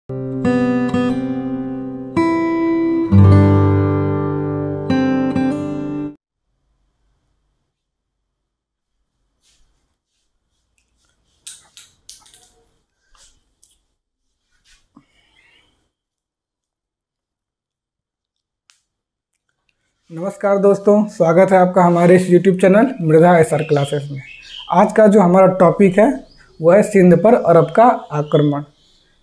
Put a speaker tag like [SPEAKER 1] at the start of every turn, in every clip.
[SPEAKER 1] नमस्कार दोस्तों, स्वागत है आपका हमारे इस YouTube channel Mridha SR classes में। आज का जो हमारा टॉपिक है वो है सिंध पर अरब का आक्रमण।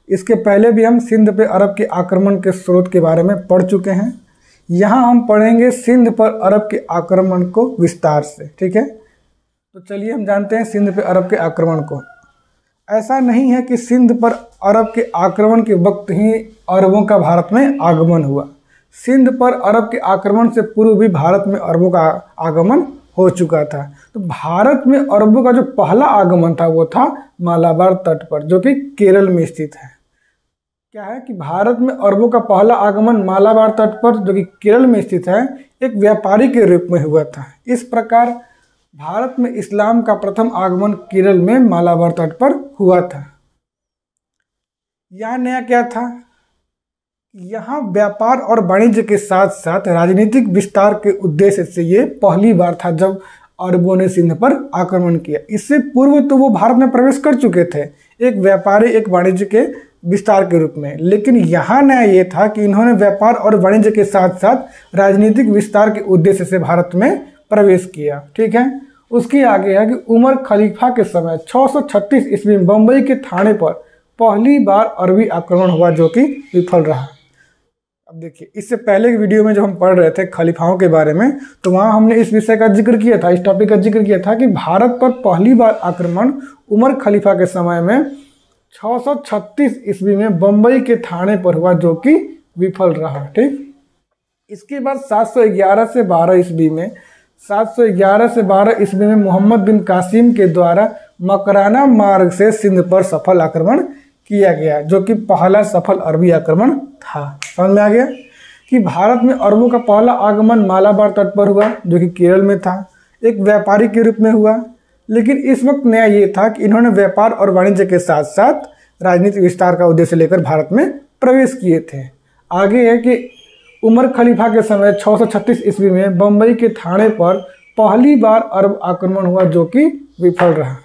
[SPEAKER 1] इसके पहले भी हम सिंध पे अरब के आक्रमण के स्रोत के बारे में पढ़ चुके हैं। यहाँ हम पढ़ेंगे सिंध पर अरब के आक्रमण को विस्तार से। ठीक है, तो चलिए हम जानते हैं सिंध पे अरब के आक्रमण को। ऐसा नहीं है कि सिंध पर अरब के आक्रमण के वक्त ही अरबों का भारत में आगमन हुआ। सिंध पर अरब के आक्रमण से पूर्व भी भारत में अरबों का आगमन हो चुका था। तो भारत में अरबों का जो पहला आगमन था वो था मालाबार तट पर, जो कि केरल में स्थित है। क्या है कि भारत में अरबों का पहला आगमन मालाबार तट पर, जो कि केरल में स्थित है, एक व्यापारी के रूप में हुआ था। इस प्रकार भारत में इस्लाम का प्रथम आगमन केरल में मालाबार तट पर हुआ था। यहाँ नया क्या था? यहाँ व्यापार और वाणिज्य के साथ साथ राजनीतिक विस्तार के उद्देश्य से ये पहली बार था जब अरबों ने सिंध पर आक्रमण किया। इससे पूर्व तो वो भारत में प्रवेश कर चुके थे, एक व्यापारी एक वाणिज्य के विस्तार के रूप में। लेकिन यहाँ नया ये था कि इन्होंने व्यापार और वाणिज्य के साथ साथ राजनीतिक विस्तार के उद्देश्य से भारत में प्रवेश किया। ठीक है, उसके आगे है कि उमर खलीफा के समय 636 ईस्वी में बम्बई के थाने पर पहली बार अरबी आक्रमण हुआ, जो कि विफल रहा। अब देखिए, इससे पहले की वीडियो में जब हम पढ़ रहे थे खलीफाओं के बारे में, तो वहाँ हमने इस विषय का जिक्र किया था, इस टॉपिक का जिक्र किया था कि भारत पर पहली बार आक्रमण उमर खलीफा के समय में 636 ईस्वी में बम्बई के थाने पर हुआ, जो कि विफल रहा। ठीक, इसके बाद 711 से 12 ईस्वी में 711 से 12 ईस्वी में मोहम्मद बिन कासिम के द्वारा मकराना मार्ग से सिंध पर सफल आक्रमण किया गया, जो कि पहला सफल अरबी आक्रमण था। समझ में आ गया कि भारत में अरबों का पहला आगमन मालाबार तट पर हुआ, जो कि केरल में था, एक व्यापारी के रूप में हुआ। लेकिन इस वक्त नया ये था कि इन्होंने व्यापार और वाणिज्य के साथ साथ राजनीतिक विस्तार का उद्देश्य लेकर भारत में प्रवेश किए थे। आगे है कि उमर खलीफा के समय 636 ईस्वी में बम्बई के थाने पर पहली बार अरब आक्रमण हुआ, जो कि विफल रहा।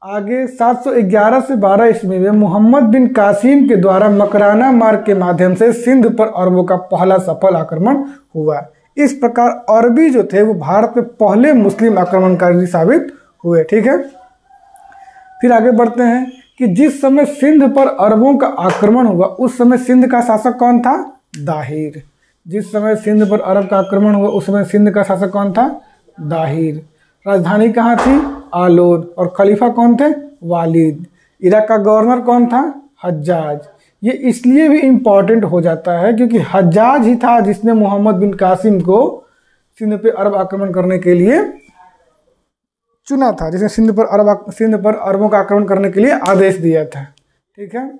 [SPEAKER 1] आगे 711 से 12 ईस्वी में मोहम्मद बिन कासिम के द्वारा मकराना मार्ग के माध्यम से सिंध पर अरबों का पहला सफल आक्रमण हुआ। इस प्रकार अरबी जो थे वो भारत में पहले मुस्लिम आक्रमणकारी साबित हुए। ठीक है, फिर आगे बढ़ते हैं कि जिस समय सिंध पर अरबों का आक्रमण हुआ उस समय सिंध का शासक कौन था? दाहिर। जिस समय सिंध पर अरब का आक्रमण हुआ उस समय सिंध का शासक कौन था? दाहिर। राजधानी कहाँ थी? आलोद। और खलीफा कौन थे? वालिद। इराक का गवर्नर कौन था? हज्जाज। ये इसलिए भी इम्पॉर्टेंट हो जाता है क्योंकि हज्जाज ही था जिसने मोहम्मद बिन कासिम को सिंध पे अरब आक्रमण करने के लिए चुना था, जिसने सिंध पर अरबों का आक्रमण करने के लिए आदेश दिया था। ठीक है,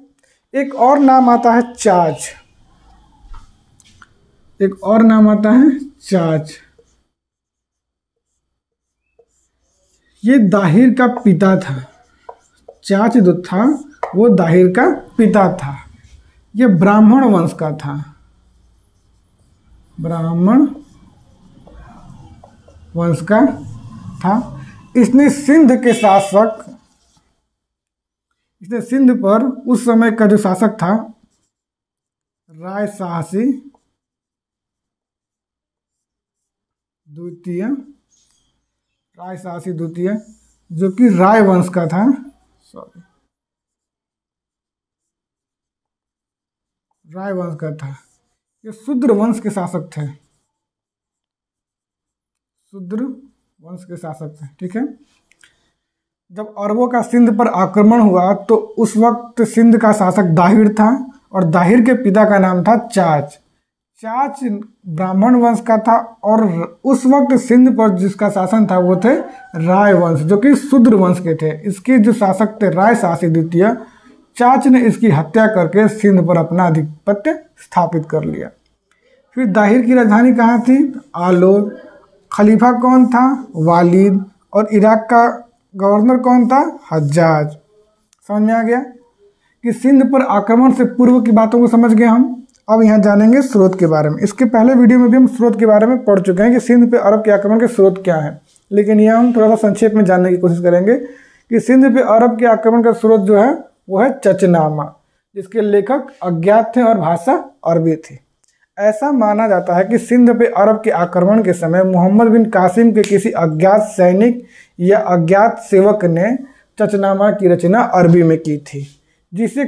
[SPEAKER 1] एक और नाम आता है चाच। एक और नाम आता है चाच। ये दाहिर का पिता था। चाच जो था वो दाहिर का पिता था। ये ब्राह्मण वंश का था। ब्राह्मण वंश का था। इसने सिंध पर उस समय का जो शासक था राय साहसी द्वितीय, जो कि राय वंश का था। राय वंश का था। ये शूद्र वंश के शासक थे। ठीक है, जब अरबों का सिंध पर आक्रमण हुआ तो उस वक्त सिंध का शासक दाहिर था और दाहिर के पिता का नाम था चाच। चाच ब्राह्मण वंश का था और उस वक्त सिंध पर जिसका शासन था वो थे राय वंश, जो कि शूद्र वंश के थे। इसके जो शासक थे राय साहसी द्वितीय, चाच ने इसकी हत्या करके सिंध पर अपना आधिपत्य स्थापित कर लिया। फिर दाहिर की राजधानी कहाँ थी? आलोद। खलीफा कौन था? वालिद। और इराक का गवर्नर कौन था? हज्जाज। समझ में आ गया कि सिंध पर आक्रमण से पूर्व की बातों को समझ गए हम। अब यहाँ जानेंगे स्रोत के बारे में। इसके पहले वीडियो में भी हम स्रोत के बारे में पढ़ चुके हैं कि सिंध पे अरब के आक्रमण के स्रोत क्या हैं, लेकिन यहाँ हम थोड़ा सा संक्षेप में जानने की कोशिश करेंगे कि सिंध पे अरब के आक्रमण का स्रोत जो है वो है चचनामा, जिसके लेखक अज्ञात थे और भाषा अरबी थी। ऐसा माना जाता है कि सिंध पे अरब के आक्रमण के समय मोहम्मद बिन कासिम के किसी अज्ञात सैनिक या अज्ञात सेवक ने चचनामा की रचना अरबी में की थी, जिसे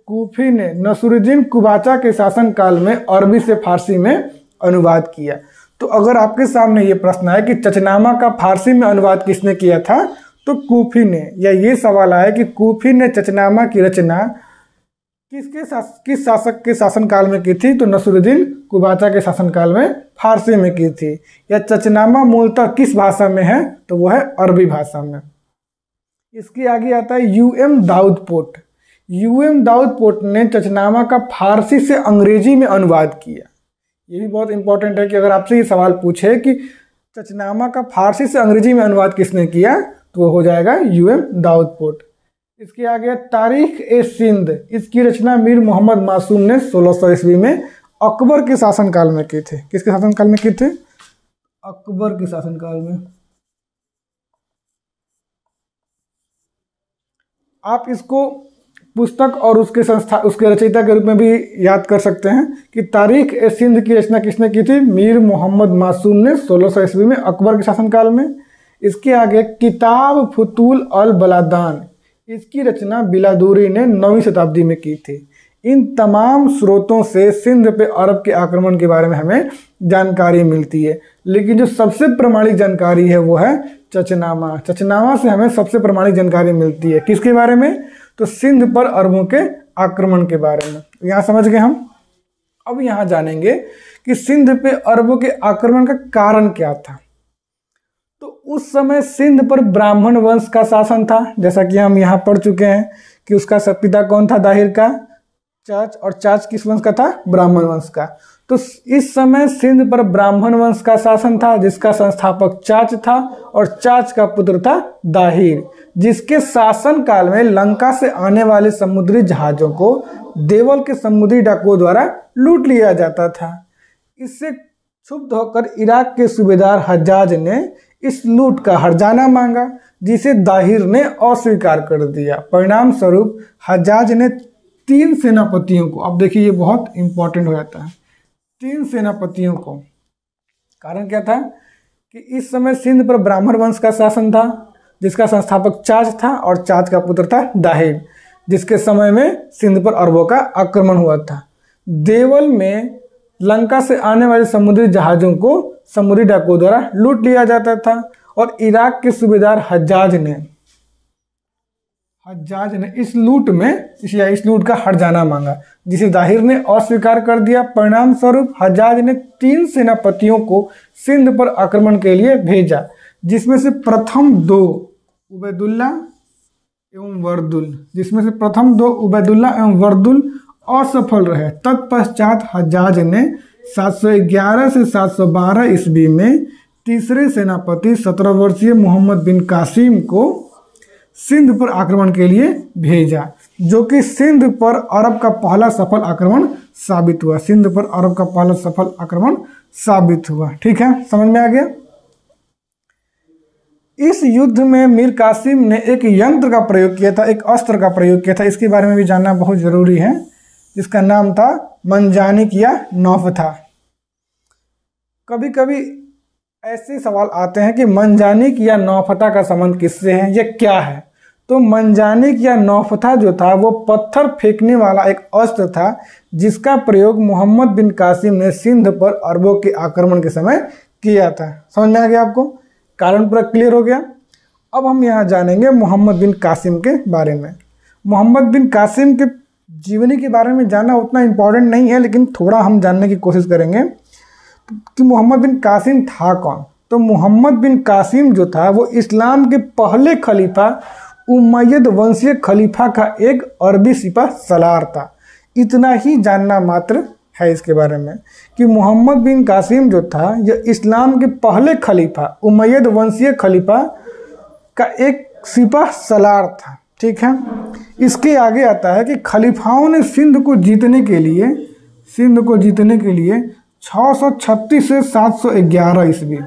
[SPEAKER 1] कूफी ने नसरुद्दीन कुबाचा के शासनकाल में अरबी से फारसी में अनुवाद किया। तो अगर आपके सामने ये प्रश्न है कि चचनामा का फारसी में अनुवाद किसने किया था, तो कूफी ने, या ये सवाल आया कि कूफी ने चचनामा की रचना किस शासक के शासनकाल में की थी, तो नसरुद्दीन कुबाचा के शासनकाल में फारसी में की थी। या चचनामा मूलतः किस भाषा में है, तो वो है अरबी भाषा में। इसके आगे आता है यूएम दाऊदपोट। यूएम दाऊदपोट ने चचनामा का फारसी से अंग्रेजी में अनुवाद किया। ये भी बहुत इंपॉर्टेंट है कि अगर आपसे ये सवाल पूछे कि चचनामा का फारसी से अंग्रेजी में अनुवाद किसने किया, तो वो हो जाएगा यूएम दाऊदपोट। इसके आगे तारीख ए सिंध, इसकी रचना मीर मोहम्मद मासूम ने 1600 ईस्वी में अकबर के शासनकाल में की थे। किसके शासनकाल में की थे? अकबर के शासनकाल में। आप इसको पुस्तक और उसके रचयिता के रूप में भी याद कर सकते हैं कि तारीख ए सिंध की रचना किसने की थी? मीर मोहम्मद मासूम ने 1600 ईस्वी में अकबर के शासनकाल में। इसके आगे किताब फुतूल अल बलादान, इसकी रचना बिलादूरी ने 9वीं शताब्दी में की थी। इन तमाम स्रोतों से सिंध पे अरब के आक्रमण के बारे में हमें जानकारी मिलती है, लेकिन जो सबसे प्रामाणिक जानकारी है वो है चचनामा। चचनामा से हमें सबसे प्रामाणिक जानकारी मिलती है। किसके बारे में? तो सिंध पर अरबों के आक्रमण के बारे में। यहाँ समझ गए हम। अब यहाँ जानेंगे कि सिंध पे अरबों के आक्रमण का कारण क्या था। तो उस समय सिंध पर ब्राह्मण वंश का शासन था, जैसा कि हम यहाँ पढ़ चुके हैं कि उसका पिता कौन था? दाहिर का चाच, और चाच किस वंश का था? ब्राह्मण वंश का। तो इस समय सिंध पर ब्राह्मण वंश का शासन था, जिसका संस्थापक चाच था, और चाच का पुत्र था दाहिर, जिसके शासन काल में लंका से आने वाले समुद्री जहाजों को देवल के समुद्री डाकुओं द्वारा लूट लिया जाता था। इससे क्षुब्ध होकर इराक के सूबेदार हज्जाज ने इस लूट का हर्जाना मांगा, जिसे दाहिर ने अस्वीकार कर दिया। परिणाम स्वरूप हज्जाज ने 3 सेनापतियों को, अब देखिए ये बहुत इंपॉर्टेंट हो जाता है, 3 सेनापतियों को, कारण क्या था कि इस समय सिंध पर ब्राह्मण वंश का शासन था, जिसका संस्थापक चाच था, और चाच का पुत्र था दाहिर, जिसके समय में सिंध पर अरबों का आक्रमण हुआ था। देवल में लंका से आने वाले समुद्री जहाज़ों को समुद्री डाकुओं द्वारा लूट लिया जाता था, और इराक के सूबेदार हज्जाज ने इस लूट का हर्जाना मांगा, जिसे दाहिर ने अस्वीकार कर दिया। परिणाम स्वरूप हज्जाज ने 3 सेनापतियों को सिंध पर आक्रमण के लिए भेजा, जिसमें से प्रथम 2 उबैदुल्ला एवं वर्दुल असफल रहे। तत्पश्चात हज्जाज ने 711 से 712 ईस्वी में तीसरे सेनापति 17 वर्षीय मोहम्मद बिन कासिम को सिंध पर आक्रमण के लिए भेजा, जो कि सिंध पर अरब का पहला सफल आक्रमण साबित हुआ। ठीक है, समझ में आ गया। इस युद्ध में मीर कासिम ने एक यंत्र का प्रयोग किया था, एक अस्त्र का प्रयोग किया था। इसके बारे में भी जानना बहुत जरूरी है, जिसका नाम था मंजानिक या नौफथा। कभी कभी ऐसे सवाल आते हैं कि मंजानिक या नौफथा का संबंध किससे है, यह क्या है? तो मंजानिक या नौफथा जो था वो पत्थर फेंकने वाला एक अस्त्र था, जिसका प्रयोग मोहम्मद बिन कासिम ने सिंध पर अरबों के आक्रमण के समय किया था। समझ में आ गया आपको? कारण पूरा क्लियर हो गया। अब हम यहाँ जानेंगे मोहम्मद बिन कासिम के बारे में। मोहम्मद बिन कासिम के जीवनी के बारे में जानना उतना इम्पोर्टेंट नहीं है, लेकिन थोड़ा हम जानने की कोशिश करेंगे कि मोहम्मद बिन कासिम था कौन। तो मोहम्मद बिन कासिम जो था वो इस्लाम के पहले खलीफा उमय्यद वंशीय खलीफा का एक अरबी सिपह सलार था। इतना ही जानना मात्र है इसके बारे में कि मोहम्मद बिन कासिम जो था यह इस्लाम के पहले खलीफा उमय्यद वंशीय खलीफा का एक सिपह सलार था। ठीक है, इसके आगे आता है कि खलीफाओं ने सिंध को जीतने के लिए 636 से 711 ईस्वी,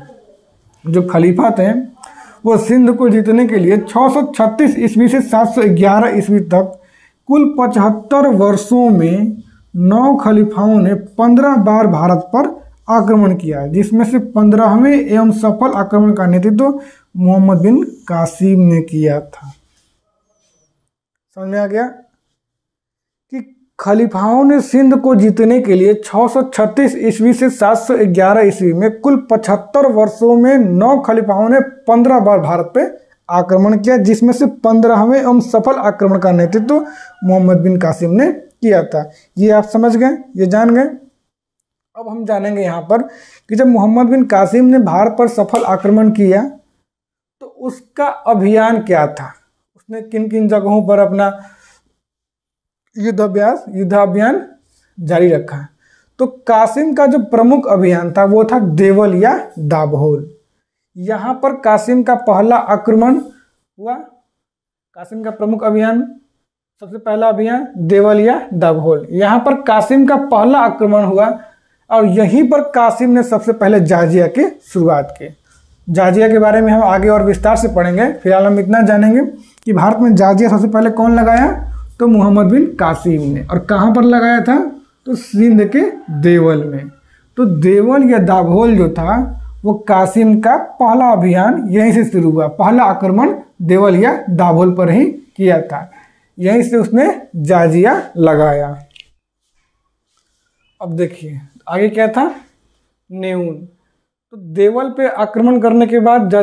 [SPEAKER 1] जो खलीफा थे वो सिंध को जीतने के लिए 636 ईस्वी से 711 ईस्वी तक कुल 75 वर्षों में 9 खलीफाओं ने 15 बार भारत पर आक्रमण किया, जिसमें से 15वें एवं सफल आक्रमण का नेतृत्व मोहम्मद बिन कासिम ने किया था। समझ में आ गया कि खलीफाओं ने सिंध को जीतने के लिए 636 ईस्वी से 711 ईस्वी में कुल 75 वर्षों में 9 खलीफाओं ने 15 बार भारत पे आक्रमण किया, जिसमें से 15वें एवं सफल आक्रमण का नेतृत्व मोहम्मद बिन कासिम ने किया था। ये आप समझ गए, ये जान गए। अब हम जानेंगे यहाँ पर कि जब मोहम्मद बिन कासिम ने भारत पर सफल आक्रमण किया तो उसका अभियान क्या था, उसने किन किन जगहों पर अपना युद्धाभियान जारी रखा। तो कासिम का जो प्रमुख अभियान था वो था देवल या दाभोल। यहाँ पर कासिम का पहला आक्रमण हुआ। कासिम का प्रमुख अभियान, सबसे पहला अभियान देवल या दाभोल, यहाँ पर कासिम का पहला आक्रमण हुआ और यहीं पर कासिम ने सबसे पहले जाजिया की शुरुआत की। जाजिया के बारे में हम आगे और विस्तार से पढ़ेंगे, फिलहाल हम इतना जानेंगे कि भारत में जाजिया सबसे पहले कौन लगाया, तो मोहम्मद बिन कासिम ने। और कहाँ पर लगाया था, तो सिंध के देवल में। तो देवल या दाभोल जो था वो कासिम का पहला अभियान यहीं से शुरू हुआ। पहला आक्रमण देवल या दाभोल पर ही किया था, यहीं से उसने जाजिया लगाया। अब देखिए आगे क्या था, नेउन। तो देवल पे आक्रमण करने के बाद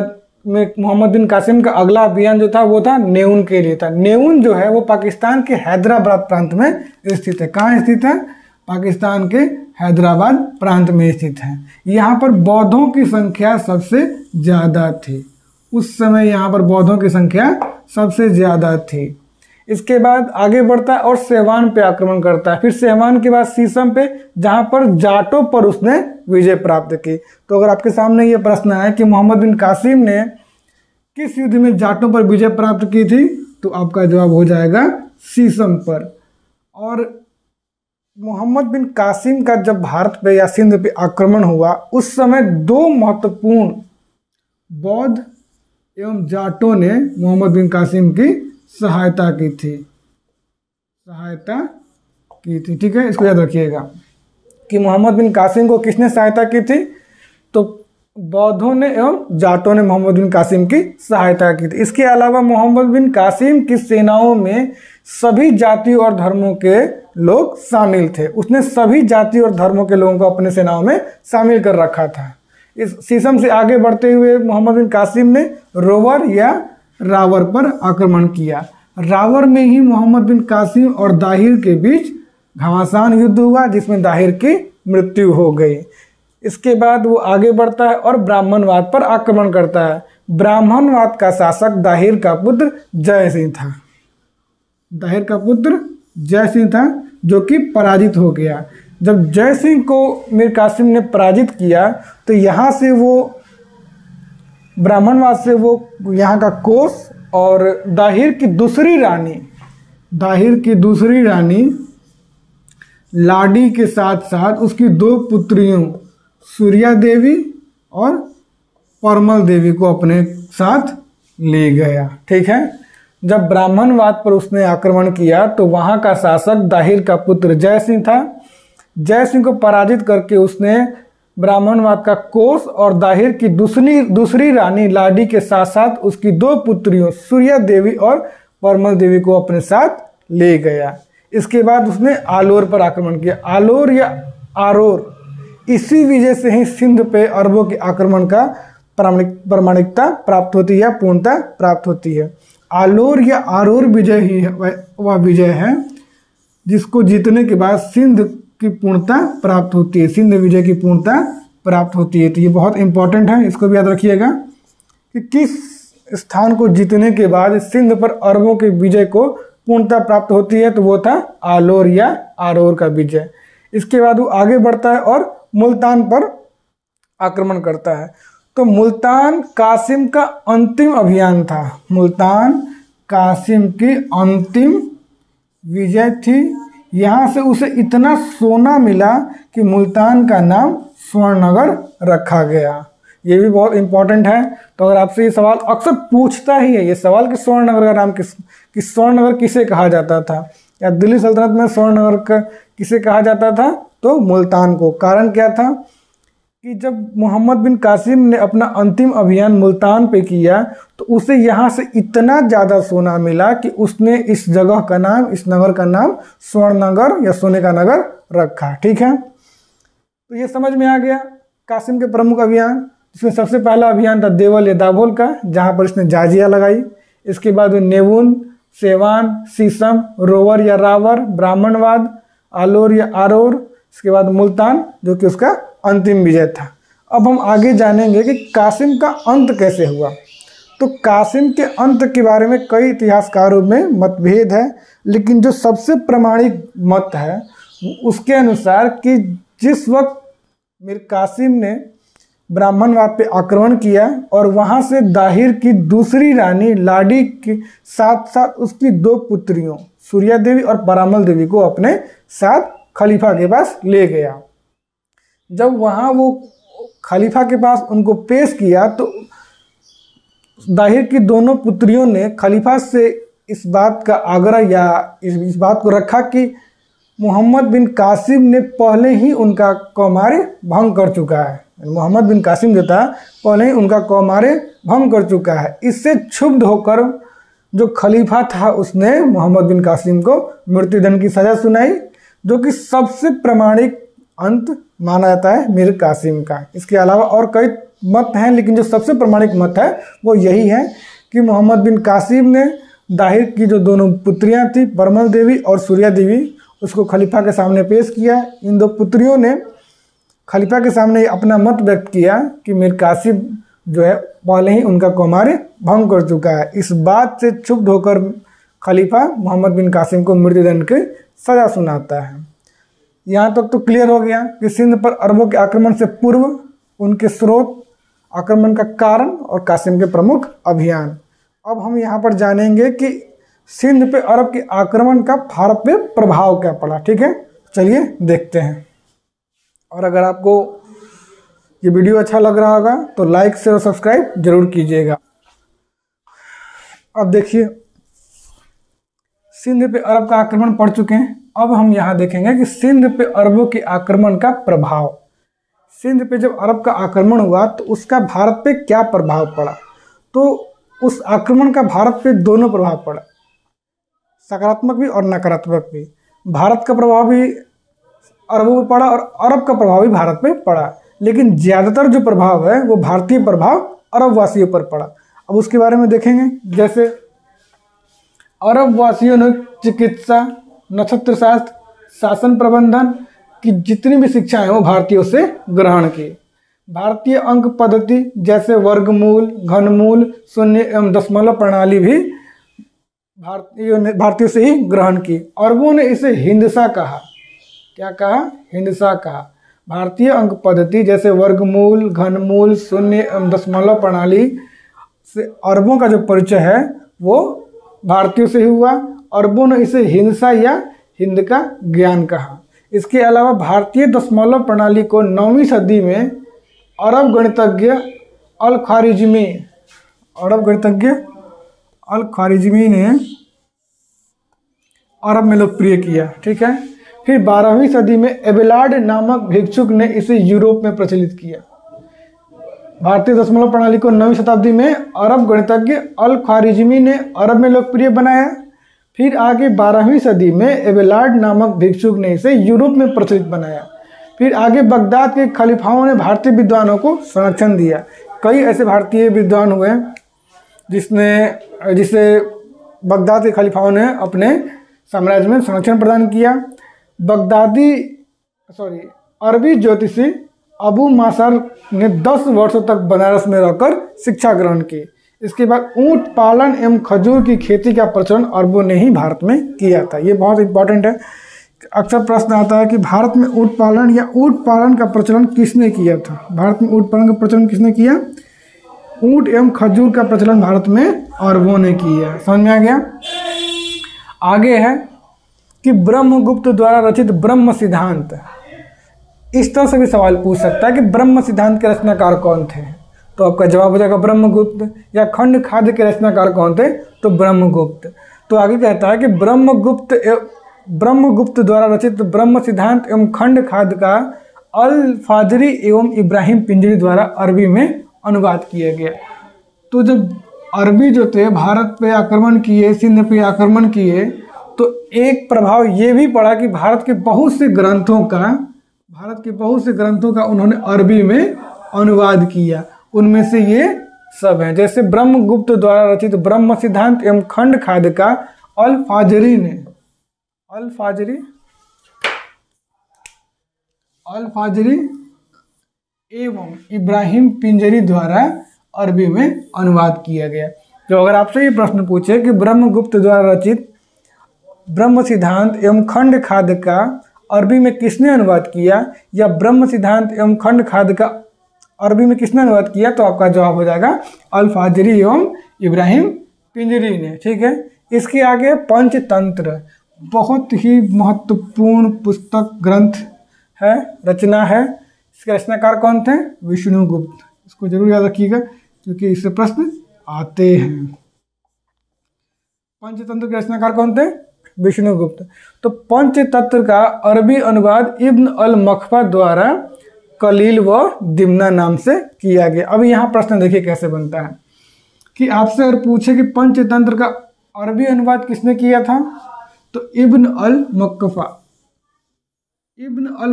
[SPEAKER 1] मोहम्मद बिन कासिम का अगला अभियान जो था वो था नेउन के लिए था। नेउन जो है वो पाकिस्तान के हैदराबाद प्रांत में स्थित है। कहाँ स्थित है, पाकिस्तान के हैदराबाद प्रांत में स्थित है। यहाँ पर बौद्धों की संख्या सबसे ज़्यादा थी, उस समय यहाँ पर बौद्धों की संख्या सबसे ज़्यादा थी। इसके बाद आगे बढ़ता है और सेवान पे आक्रमण करता है, फिर सेवान के बाद सीसम पे, जहाँ पर जाटों पर उसने विजय प्राप्त की। तो अगर आपके सामने ये प्रश्न है कि मोहम्मद बिन कासिम ने किस युद्ध में जाटों पर विजय प्राप्त की थी, तो आपका जवाब हो जाएगा सीसम पर। और मोहम्मद बिन कासिम का जब भारत पे या सिंध पे आक्रमण हुआ उस समय 2 महत्वपूर्ण बौद्ध एवं जाटों ने मोहम्मद बिन कासिम की सहायता की थी। ठीक है, इसको याद रखिएगा कि मोहम्मद बिन कासिम को किसने सहायता की थी, तो बौद्धों ने एवं जाटों ने मोहम्मद बिन कासिम की सहायता की थी। इसके अलावा मोहम्मद बिन कासिम की सेनाओं में सभी जातियों और धर्मों के लोग शामिल थे। उसने सभी जातियों और धर्मों के लोगों को अपने सेनाओं में शामिल कर रखा था। इस सीसम से आगे बढ़ते हुए मोहम्मद बिन कासिम ने रोवर या रावर पर आक्रमण किया। रावर में ही मोहम्मद बिन कासिम और दाहिर के बीच घमासान युद्ध हुआ, जिसमें दाहिर की मृत्यु हो गई। इसके बाद वो आगे बढ़ता है और ब्राह्मणवाद पर आक्रमण करता है। ब्राह्मणवाद का शासक दाहिर का पुत्र जय सिंह था। दाहिर का पुत्र जय सिंह था, जो कि पराजित हो गया। जब जय सिंह को मीर कासिम ने पराजित किया तो यहाँ से वो ब्राह्मणवाद से वो यहाँ का कोष और दाहिर की दूसरी रानी लाडी के साथ साथ उसकी 2 पुत्रियों सूर्या देवी और परमल देवी को अपने साथ ले गया। ठीक है, जब ब्राह्मणवाद पर उसने आक्रमण किया तो वहाँ का शासक दाहिर का पुत्र जय सिंह था। जय सिंह को पराजित करके उसने ब्राह्मणवाद का कोष और दाहिर की दूसरी रानी लाडी के साथ साथ उसकी 2 पुत्रियों सूर्या देवी और परमल देवी को अपने साथ ले गया। इसके बाद उसने आलोर पर आक्रमण किया। आलोर या आरोर, इसी वजह से ही सिंध पे अरबों के आक्रमण का प्रामाणिकता प्राप्त होती है, पूर्णता प्राप्त होती है। आलोर या आरोर विजय ही वह विजय है जिसको जीतने के बाद सिंध की पूर्णता प्राप्त होती है, सिंध विजय की पूर्णता प्राप्त होती है। तो ये बहुत इंपॉर्टेंट है, इसको भी याद रखिएगा कि किस स्थान को जीतने के बाद सिंध पर अरबों के विजय को पूर्णता प्राप्त होती है, तो वो था आलोर या आरोर का विजय। इसके बाद वो आगे बढ़ता है और मुल्तान पर आक्रमण करता है। तो मुल्तान कासिम का अंतिम अभियान था। मुल्तान कासिम की अंतिम विजय थी। यहाँ से उसे इतना सोना मिला कि मुल्तान का नाम स्वर्णनगर रखा गया। ये भी बहुत इंपॉर्टेंट है। तो अगर आपसे ये सवाल अक्सर पूछता ही है ये सवाल कि स्वर्णनगर का नाम स्वर्णनगर किसे कहा जाता था, या दिल्ली सल्तनत में स्वर्णनगर का किसे कहा जाता था, तो मुल्तान को। कारण क्या था कि जब मोहम्मद बिन कासिम ने अपना अंतिम अभियान मुल्तान पे किया तो उसे यहाँ से इतना ज़्यादा सोना मिला कि उसने इस जगह का नाम, इस नगर का नाम स्वर्णनगर या सोने का नगर रखा। ठीक है, तो ये समझ में आ गया कासिम के प्रमुख अभियान। इसमें सबसे पहला अभियान था देवल या दाभोल का, जहाँ पर इसने जाजिया लगाई। इसके बाद नेवुन, सेवान, सीसम, रोवर या रावर, ब्राह्मणवाद, आलोर या आरोर। इसके बाद मुल्तान, जो कि उसका अंतिम विजय था। अब हम आगे जानेंगे कि कासिम का अंत कैसे हुआ। तो कासिम के अंत के बारे में कई इतिहासकारों में मतभेद है, लेकिन जो सबसे प्रामाणिक मत है उसके अनुसार कि जिस वक्त मीर कासिम ने ब्राह्मणवाद पे आक्रमण किया और वहाँ से दाहिर की दूसरी रानी लाडी के साथ साथ उसकी 2 पुत्रियों सूर्या देवी और परामल देवी को अपने साथ खलीफा के पास ले गया। जब वहाँ वो खलीफा के पास उनको पेश किया तो दाहिर की दोनों पुत्रियों ने खलीफा से इस बात का आग्रह या इस बात को रखा कि मोहम्मद बिन कासिम ने पहले ही उनका कौमार्य भंग कर चुका है। मोहम्मद बिन कासिम जो था पहले ही उनका कौमार्य भंग कर चुका है। इससे क्षुब्ध होकर जो खलीफा था उसने मोहम्मद बिन कासिम को मृत्युदंड की सज़ा सुनाई, जो कि सबसे प्रामाणिक अंत माना जाता है मीर कासिम का। इसके अलावा और कई मत हैं, लेकिन जो सबसे प्रामाणिक मत है वो यही है कि मोहम्मद बिन कासिम ने दाहिर की जो दोनों पुत्रियां थी परमल देवी और सूर्या देवी उसको खलीफा के सामने पेश किया। इन 2 पुत्रियों ने खलीफा के सामने अपना मत व्यक्त किया कि मीर कासिम जो है पहले ही उनका कौमार्य भंग कर चुका है। इस बात से क्षुब्ध होकर खलीफा मोहम्मद बिन कासिम को मृत्युदंड की सज़ा सुनाता है। यहाँ तक तो क्लियर हो गया कि सिंध पर अरबों के आक्रमण से पूर्व, उनके स्रोत, आक्रमण का कारण और कासिम के प्रमुख अभियान। अब हम यहाँ पर जानेंगे कि सिंध पे अरब के आक्रमण का भारत पे प्रभाव क्या पड़ा। ठीक है, चलिए देखते हैं। और अगर आपको ये वीडियो अच्छा लग रहा होगा तो लाइक, शेयर और सब्सक्राइब जरूर कीजिएगा। अब देखिए, सिंध पे अरब का आक्रमण पड़ चुके हैं। अब हम यहाँ देखेंगे कि सिंध पे अरबों के आक्रमण का प्रभाव। सिंध पे जब अरब का आक्रमण हुआ तो उसका भारत पे क्या प्रभाव पड़ा। तो उस आक्रमण का भारत पे दोनों प्रभाव पड़ा, सकारात्मक भी और नकारात्मक भी। भारत का प्रभाव भी अरबों पे पड़ा और अरब का प्रभाव भी भारत पे पड़ा, लेकिन ज़्यादातर जो प्रभाव है वो भारतीय प्रभाव अरब वासियों पर पड़ा। अब उसके बारे में देखेंगे। जैसे अरब वासियों ने चिकित्सा, नक्षत्र शास्त्र, शासन प्रबंधन की जितनी भी शिक्षाएं वो भारतीयों से ग्रहण की। भारतीय अंक पद्धति जैसे वर्गमूल, घनमूल, शून्य एवं दशमलव प्रणाली भी भारतीयों से ही ग्रहण की। अरबों ने इसे हिंदसा कहा। क्या कहा? हिंदसा कहा। भारतीय अंक पद्धति जैसे वर्गमूल, घनमूल, शून्य एवं दशमलव प्रणाली से अरबों का जो परिचय है वो भारतीयों से ही हुआ। अरबों ने इसे हिंदसा या हिंद का ज्ञान कहा। इसके अलावा भारतीय दशमलव प्रणाली को 9वीं सदी में अरब गणितज्ञ अल ख्वारिज़मी ने अरब में लोकप्रिय किया। ठीक है, फिर 12वीं सदी में एबेलार्ड नामक भिक्षुक ने इसे यूरोप में प्रचलित किया। भारतीय दशमलव प्रणाली को 9वीं शताब्दी में अरब गणितज्ञ अल ख्वारिज़मी ने अरब में लोकप्रिय बनाया। फिर आगे 12वीं सदी में एबेलार्ड नामक भिक्षुक ने इसे यूरोप में प्रचलित बनाया। फिर आगे बगदाद के खलीफाओं ने भारतीय विद्वानों को संरक्षण दिया। कई ऐसे भारतीय विद्वान हुए जिसे बगदाद के खलीफाओं ने अपने साम्राज्य में संरक्षण प्रदान किया। अरबी ज्योतिषी अबू मासर ने 10 वर्षों तक बनारस में रहकर शिक्षा ग्रहण की। इसके बाद ऊंट पालन एवं खजूर की खेती का प्रचलन अरबों ने ही भारत में किया था। ये बहुत इंपॉर्टेंट है। अक्सर प्रश्न आता है कि भारत में ऊंट पालन या ऊंट पालन का प्रचलन किसने किया था। भारत में ऊंट पालन का प्रचलन किसने किया? ऊंट एवं खजूर का प्रचलन भारत में अरबों ने किया। समझ में आ गया। आगे है कि ब्रह्मगुप्त द्वारा रचित ब्रह्म सिद्धांत, इस तरह से भी सवाल पूछ सकता है कि ब्रह्म सिद्धांत के रचनाकार कौन थे, तो आपका जवाब हो जाएगा ब्रह्मगुप्त। या खंड खाद्य के रचनाकार कौन थे, तो ब्रह्मगुप्त। तो आगे कहता है कि ब्रह्मगुप्त द्वारा रचित ब्रह्म सिद्धांत एवं खंड खाद्य का अल फाजरी एवं इब्राहिम पिंजरी द्वारा अरबी में अनुवाद किया गया। तो जब अरबी जो थे भारत पे आक्रमण किए, सिंध पे आक्रमण किए, तो एक प्रभाव ये भी पड़ा कि भारत के बहुत से ग्रंथों का उन्होंने अरबी में अनुवाद किया। उनमें से ये सब हैं, जैसे ब्रह्मगुप्त द्वारा रचित ब्रह्म सिद्धांत एवं खंड खाद्य का अल फाजरी एवं इब्राहिम पिंजरी द्वारा अरबी में अनुवाद किया गया। जो अगर आपसे ये प्रश्न पूछे कि ब्रह्मगुप्त द्वारा रचित ब्रह्म सिद्धांत एवं खंड खाद्य का अरबी में किसने अनुवाद किया, या ब्रह्म सिद्धांत एवं खंड खाद्य का अरबी में किसने अनुवाद किया, तो आपका जवाब हो जाएगा अल फाजरी एवं इब्राहिम पिंजरी ने। ठीक है। इसके आगे पंचतंत्र, बहुत ही महत्वपूर्ण पुस्तक ग्रंथ है, रचना है। इसके रचनाकार कौन थे, विष्णुगुप्त। इसको जरूर याद रखिएगा क्योंकि इससे प्रश्न आते हैं। पंचतंत्र के रचनाकार कौन थे, विष्णुगुप्त। तो पंचतंत्र का अरबी अनुवाद इब्न अल मखफा द्वारा कलील व दिमना नाम से किया गया। अब यहाँ प्रश्न देखिए कैसे बनता है कि आपसे अगर पूछे कि पंचतंत्र का अरबी अनुवाद किसने किया था, तो इब्न अल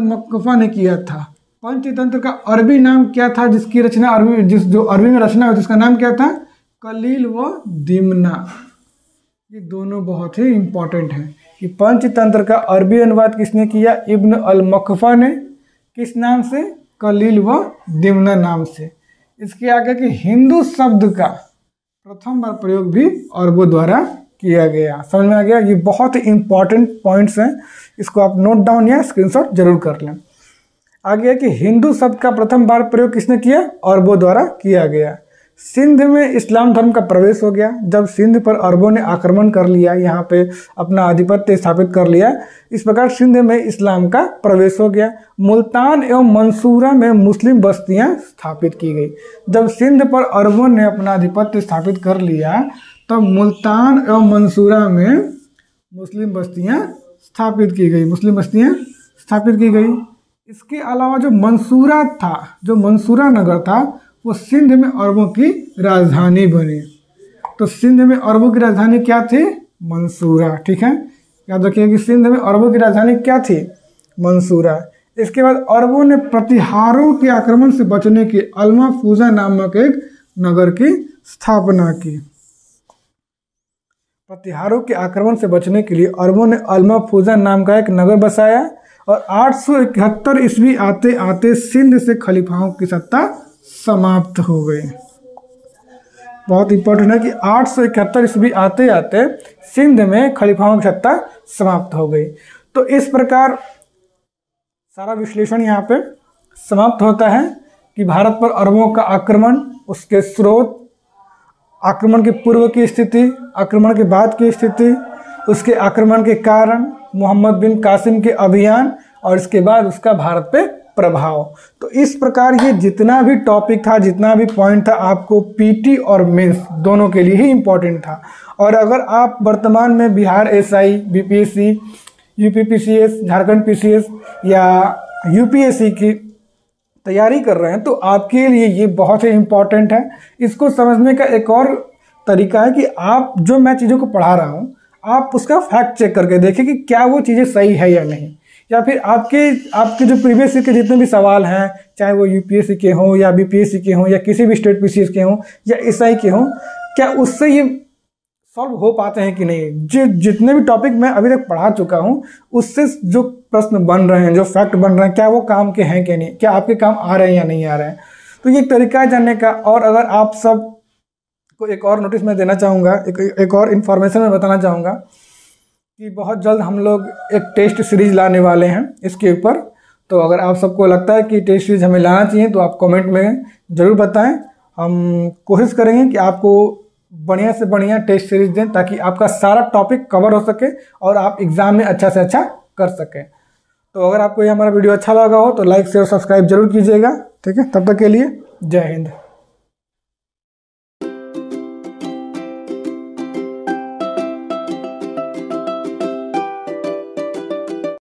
[SPEAKER 1] मक्कफा ने किया था। पंचतंत्र का अरबी नाम क्या था, जिसकी रचना जो अरबी में रचना हुई जिसका नाम क्या था, कलील व दिमना। ये दोनों बहुत ही इंपॉर्टेंट हैं कि पंचतंत्र का अरबी अनुवाद किसने किया, इब्न अल मक्फा ने। किस नाम से, कलील व दिमना नाम से। इसके आगे कि हिंदू शब्द का प्रथम बार प्रयोग भी अरबों द्वारा किया गया। समझ में आ गया। ये बहुत इंपॉर्टेंट पॉइंट्स हैं, इसको आप नोट डाउन या स्क्रीनशॉट जरूर कर लें। आगे कि हिंदू शब्द का प्रथम बार प्रयोग किसने किया, अरबों द्वारा किया गया। सिंध में इस्लाम धर्म का प्रवेश हो गया। जब सिंध पर अरबों ने आक्रमण कर लिया, यहाँ पे अपना आधिपत्य स्थापित कर लिया, इस प्रकार सिंध में इस्लाम का प्रवेश हो गया। मुल्तान एवं मंसूरा में मुस्लिम बस्तियाँ स्थापित की गई। जब सिंध पर अरबों ने अपना आधिपत्य स्थापित कर लिया, तब मुल्तान एवं मंसूरा में मुस्लिम बस्तियाँ स्थापित की गई। इसके अलावा जो मंसूरा नगर था, वो सिंध में अरबों की राजधानी बनी। तो सिंध में अरबों की राजधानी क्या थी, मंसूरा। ठीक है, याद रखिए कि सिंध में अरबों की राजधानी क्या थी, मंसूरा। इसके बाद अरबों ने प्रतिहारों के आक्रमण से बचने के अल्मा फूजा नामक एक नगर की स्थापना की। प्रतिहारों के आक्रमण से बचने के लिए अरबों ने अल्मा फूजा नाम का एक नगर बसाया और 871 ईस्वी आते आते सिंध से खलीफाओं की सत्ता समाप्त हो गई। बहुत इंपॉर्टेंट है कि 871 ईस्वी आते आते सिंध में खलीफाओं की सत्ता समाप्त हो गई। तो इस प्रकार सारा विश्लेषण यहाँ पे समाप्त होता है कि भारत पर अरबों का आक्रमण, उसके स्रोत, आक्रमण के पूर्व की स्थिति, आक्रमण के बाद की स्थिति, उसके आक्रमण के कारण, मोहम्मद बिन कासिम के अभियान और इसके बाद उसका भारत पे प्रभाव। तो इस प्रकार ये जितना भी टॉपिक था, जितना भी पॉइंट था, आपको पीटी और मेंस दोनों के लिए ही इम्पोर्टेंट था। और अगर आप वर्तमान में Bihar SI, BPSC, UP PCS, Jharkhand PCS या यूपीएससी की तैयारी कर रहे हैं, तो आपके लिए ये बहुत ही इम्पोर्टेंट है। इसको समझने का एक और तरीका है कि आप जो मैं चीज़ों को पढ़ा रहा हूँ, आप उसका फैक्ट चेक करके देखें कि क्या वो चीज़ें सही है या नहीं, या फिर आपके जो प्रीवियस के जितने भी सवाल हैं, चाहे वो यूपीएससी के हों या बीपीएससी के हों या किसी भी स्टेट पीसीएस के हों या एसआई के हों, क्या उससे ये सॉल्व हो पाते हैं कि नहीं। जितने भी टॉपिक मैं अभी तक पढ़ा चुका हूँ, उससे जो प्रश्न बन रहे हैं, जो फैक्ट बन रहे हैं, क्या वो काम के हैं कि नहीं, क्या आपके काम आ रहे हैं या नहीं आ रहे हैं। तो ये एक तरीका है जानने का। और अगर आप सब को एक और नोटिस मैं देना चाहूँगा, एक और इन्फॉर्मेशन मैं बताना चाहूँगा कि बहुत जल्द हम लोग एक टेस्ट सीरीज लाने वाले हैं इसके ऊपर। तो अगर आप सबको लगता है कि टेस्ट सीरीज हमें लाना चाहिए, तो आप कमेंट में ज़रूर बताएं। हम कोशिश करेंगे कि आपको बढ़िया से बढ़िया टेस्ट सीरीज दें ताकि आपका सारा टॉपिक कवर हो सके और आप एग्ज़ाम में अच्छा से अच्छा कर सकें। तो अगर आपको ये हमारा वीडियो अच्छा लगा हो तो लाइक शेयर सब्सक्राइब जरूर कीजिएगा। ठीक है, तब तक के लिए जय हिंद।